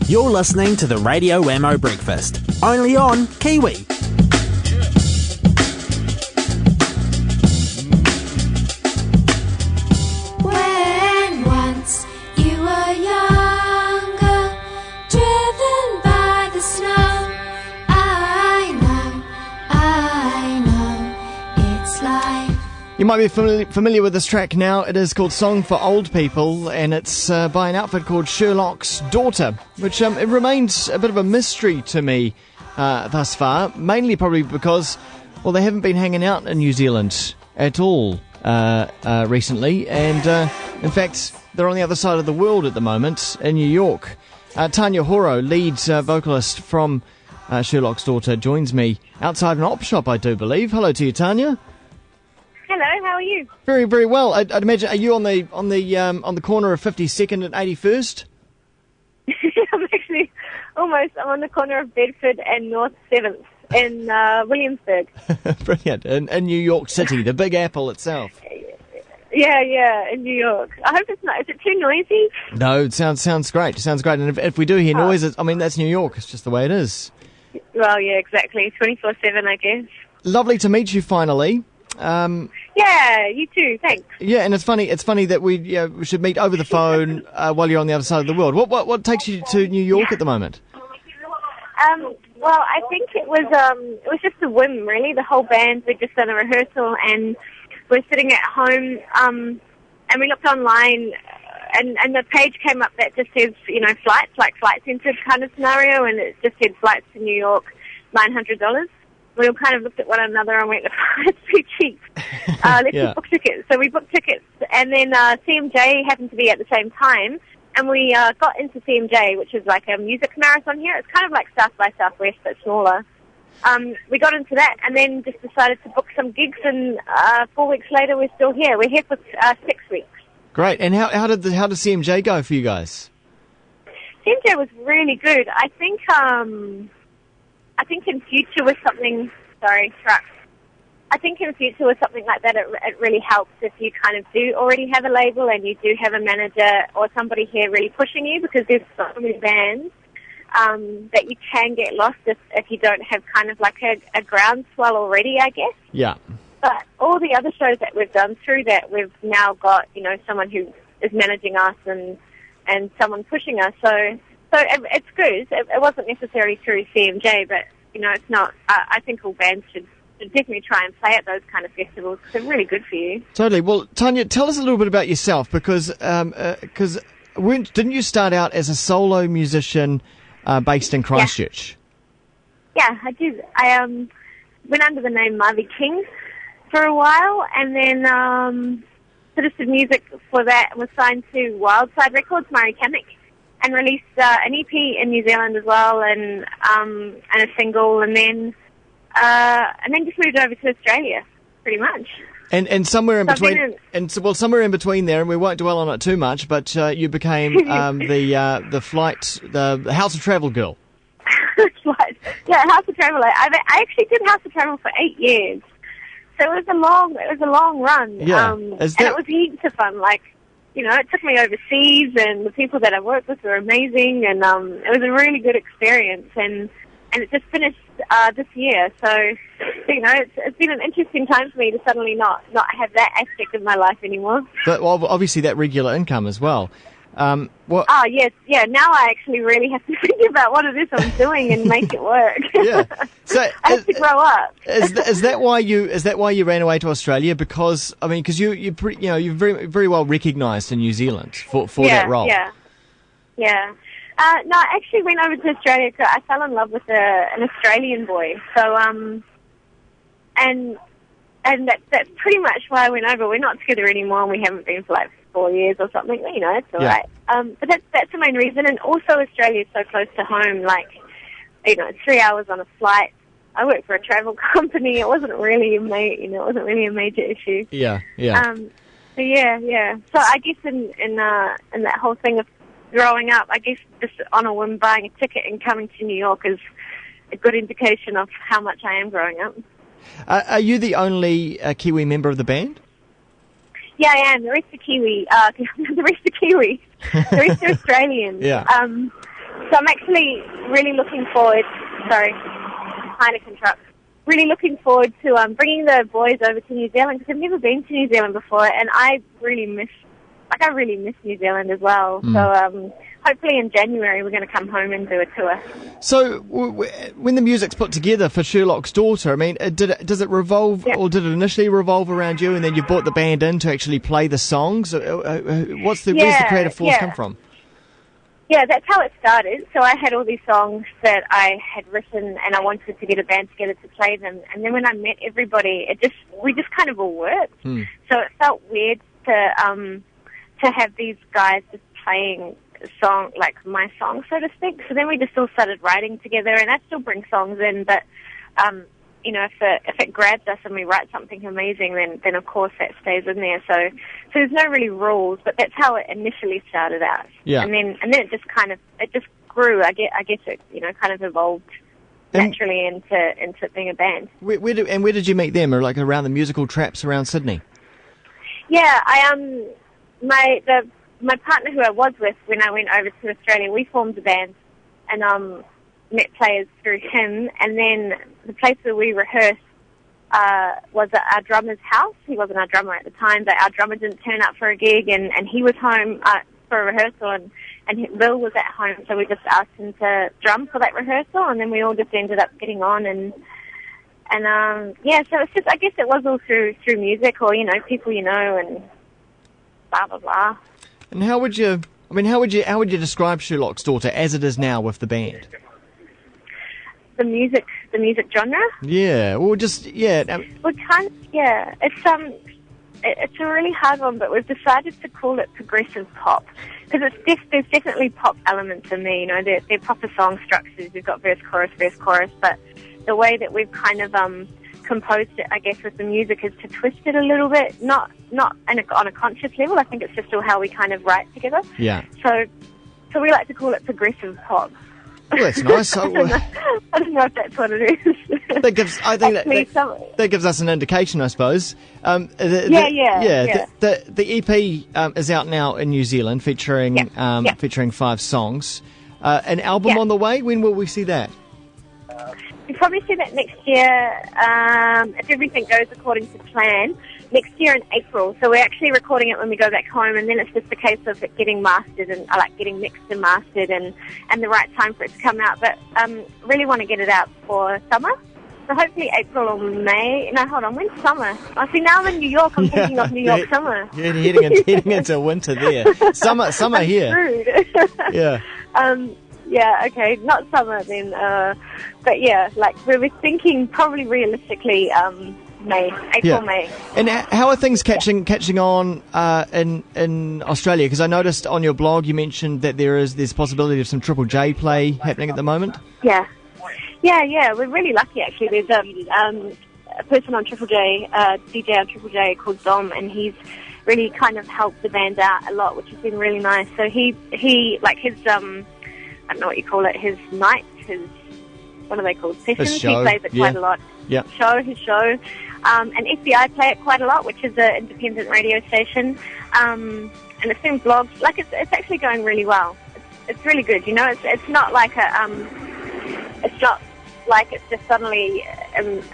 You're listening to the Radio Wammo Breakfast, only on Kiwi. When once you were younger, driven by the snow, I know, it's like... You might be familiar with this track now. It is called Song for Old People, and it's by an outfit called Sherlock's Daughter, which it remains a bit of a mystery to me thus far, mainly probably because, well, they haven't been hanging out in New Zealand at all recently, and in fact, they're on the other side of the world at the moment, in New York. Tanya Horo, lead vocalist from Sherlock's Daughter, joins me outside an op shop, I do believe. Hello to you, Tanya. Hello, how are you? Very, very well. I'd imagine. Are you on the corner of 52nd and 81st? I'm actually I'm on the corner of Bedford and North 7th in Williamsburg. Brilliant. In New York City, the Big Apple itself. Yeah, in New York. I hope it's not. Is it too noisy? No, it sounds great. Sounds great. And if we do hear noises, I mean, that's New York. It's just the way it is. Well, yeah, exactly. 24/7, I guess. Lovely to meet you finally. Yeah, you too. Thanks. Yeah, and it's funny that we should meet over the phone while you're on the other side of the world. What takes you to New York at the moment? Well, I think it was just a whim, really. The whole band, we'd just done a rehearsal and we're sitting at home, and we looked online, and the page came up that just says, flights, like flight-centered kind of scenario, and it just said flights to New York, $900. We all kind of looked at one another and went, it's too cheap. Let's just book tickets. So we booked tickets, and then CMJ happened to be at the same time, and we got into CMJ, which is like a music marathon here. It's kind of like South by Southwest, but smaller. We got into that, and then just decided to book some gigs, and 4 weeks later we're still here. We're here for 6 weeks. Great. And how did CMJ go for you guys? CMJ was really good. I think in future with something, I think in future with something like that, it really helps if you kind of do already have a label and you do have a manager or somebody here really pushing you, because there's so many bands that you can get lost if you don't have kind of like a groundswell already, I guess. Yeah. But all the other shows that we've done through that, we've now got, someone who is managing us and someone pushing us. So it's good. It wasn't necessarily through CMJ, but, it's not. I think all bands should definitely try and play at those kind of festivals. They're really good for you. Totally. Well, Tanya, tell us a little bit about yourself, because didn't you start out as a solo musician based in Christchurch? Yeah, I did. I went under the name Marvy King for a while, and then sort of did music for that, and was signed to Wildside Records, Murray Kamek, and released an EP in New Zealand as well, and a single, and then just moved over to Australia, pretty much. And somewhere in between, somewhere in between there, and we won't dwell on it too much, but you became the House of Travel girl. Yeah, House of Travel. I actually did House of Travel for 8 years, so it was a long run. Yeah, and it was heaps of fun. It took me overseas, and the people that I worked with were amazing, and it was a really good experience, and it just finished this year. So, it's been an interesting time for me to suddenly not have that aspect of my life anymore. But obviously that regular income as well. Yes, yeah. Now I actually really have to think about what it is I'm doing and make it work. Yeah, so I have to grow up. Is that why you ran away to Australia? Because you're very very well recognised in New Zealand for that role. Yeah. No, I actually went over to Australia because I fell in love with an Australian boy. So and that's pretty much why I went over. We're not together anymore, and we haven't been for like 4 years or something. It's all right. But that's the main reason. And also Australia is so close to home. It's 3 hours on a flight. I work for a travel company. It wasn't really a major issue. Yeah. So yeah. So I guess in that whole thing of growing up, I guess just on a whim buying a ticket and coming to New York is a good indication of how much I am growing up. Are you the only Kiwi member of the band? Yeah, I am. The rest are Kiwi. The rest are Australian. Yeah. So I'm actually really looking forward. Sorry, Heineken truck. Really looking forward to bringing the boys over to New Zealand because I've never been to New Zealand before, and I really miss New Zealand as well. So hopefully in January we're going to come home and do a tour. So when the music's put together for Sherlock's Daughter, I mean, does it revolve, or did it initially revolve around you, and then you brought the band in to actually play the songs? Where's the creative force come from? Yeah, that's how it started. So I had all these songs that I had written, and I wanted to get a band together to play them. And then when I met everybody, we just kind of all worked. So it felt weird to have these guys just playing song, like my song, so to speak. So then we just all started writing together, and I still bring songs in, but you know, if it grabs us and we write something amazing, then of course that stays in there. So there's no really rules, but that's how it initially started out. Yeah. And then it just grew. I guess it, you know, kind of evolved naturally into being a band. Where did you meet them? Or like around the musical traps around Sydney? Yeah, my partner who I was with when I went over to Australia, we formed a band and met players through him, and then the place where we rehearsed was at our drummer's house. He wasn't our drummer at the time, but our drummer didn't turn up for a gig, and he was home for a rehearsal, and Bill was at home, so we just asked him to drum for that rehearsal, and then we all just ended up getting on, and yeah, so it's just, I guess it was all through music, or, you know, people you know, and blah, blah, blah. And how would you describe Sherlock's Daughter as it is now with the band? The music genre? Yeah, well, just, yeah. It's a really hard one, but we've decided to call it progressive pop because there's definitely pop elements in there. You know, they're proper song structures. You've got verse, chorus, but the way that we've kind of composed it, I guess, with the music is to twist it a little bit, not on a conscious level. I think it's just all how we kind of write together. Yeah. So we like to call it progressive pop. Well, that's nice. I don't know if that's what it is. That gives us an indication, I suppose. The EP is out now in New Zealand, featuring 5 songs. An album on the way. When will we see that? We'll probably see that next year, if everything goes according to plan. Next year in April. So we're actually recording it when we go back home, and then it's just a case of it getting mastered and getting mixed and mastered and the right time for it to come out. But really want to get it out for summer. So hopefully April or May. No, hold on. When's summer? I see now I'm in New York. I'm thinking of New York summer. You're heading into winter there. Summer here. Rude. Yeah. Yeah, okay, not summer then. But yeah, like we were thinking probably realistically April, May. And how are things catching on in Australia? Because I noticed on your blog you mentioned that there's possibility of some Triple J play happening at the moment. Yeah. We're really lucky actually. There's a person on Triple J, DJ on Triple J called Dom, and he's really kind of helped the band out a lot, which has been really nice. So he like his I don't know what you call it, his nights, what are they called? Sessions. He plays it quite a lot. Yeah. His show. And FBI play it quite a lot, which is an independent radio station. And it's been blogged. Like it's actually going really well. It's really good. You know, it's not like it's not like it's just suddenly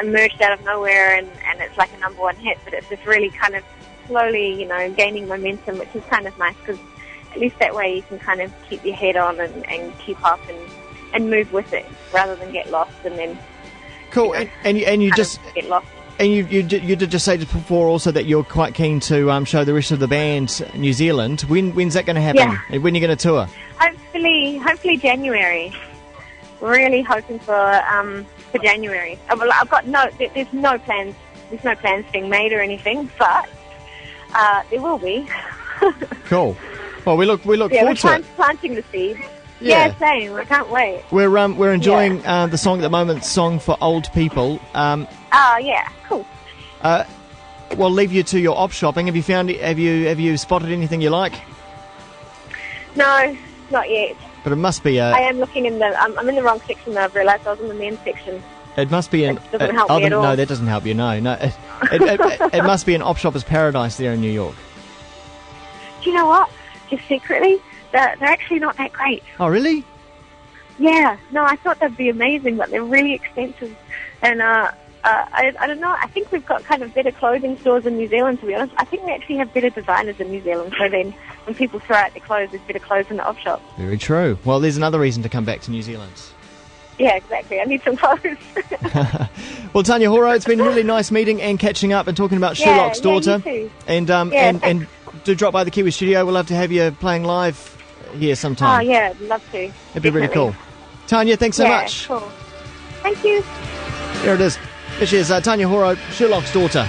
emerged out of nowhere and it's like a number one hit. But it's just really kind of slowly, you know, gaining momentum, which is kind of nice because at least that way you can kind of keep your head on and keep up and move with it rather than get lost and then. Cool. You know, and you just get lost. And you did just say just before also that you're quite keen to show the rest of the band New Zealand. When's that going to happen? Yeah. When are you going to tour? Hopefully January. Really hoping for January. Well, there's no plans. There's no plans being made or anything, but there will be. Cool. Well, we look forward to it. Planting the seeds. Yeah, same. I can't wait. We're enjoying the song at the moment, Song for Old People. Yeah, cool. We'll leave you to your op shopping. Have you spotted anything you like? No, not yet. But it must be I am looking in the. I'm in the wrong section now. I've realised I was in the men's section. It must be an. It doesn't help me at all. No, that doesn't help you. No. It must be an op shopper's paradise there in New York. Do you know what? Just secretly, they're actually not that great. Oh, really? Yeah, no, I thought they'd be amazing, but they're really expensive. And I don't know, I think we've got kind of better clothing stores in New Zealand, to be honest. I think we actually have better designers in New Zealand, so then when people throw out their clothes, there's better clothes in the op shop. Very true. Well, there's another reason to come back to New Zealand. Yeah, exactly. I need some clothes. Well, Tanya Horo, it's been really nice meeting and catching up and talking about Sherlock's daughter. You too. And do drop by the Kiwi studio. We'll love to have you playing live here sometime. Oh, yeah, I'd love to. It'd be really cool. Tanya, thanks so much. Cool. Thank you. There it is. There she is, Tanya Horo, Sherlock's daughter.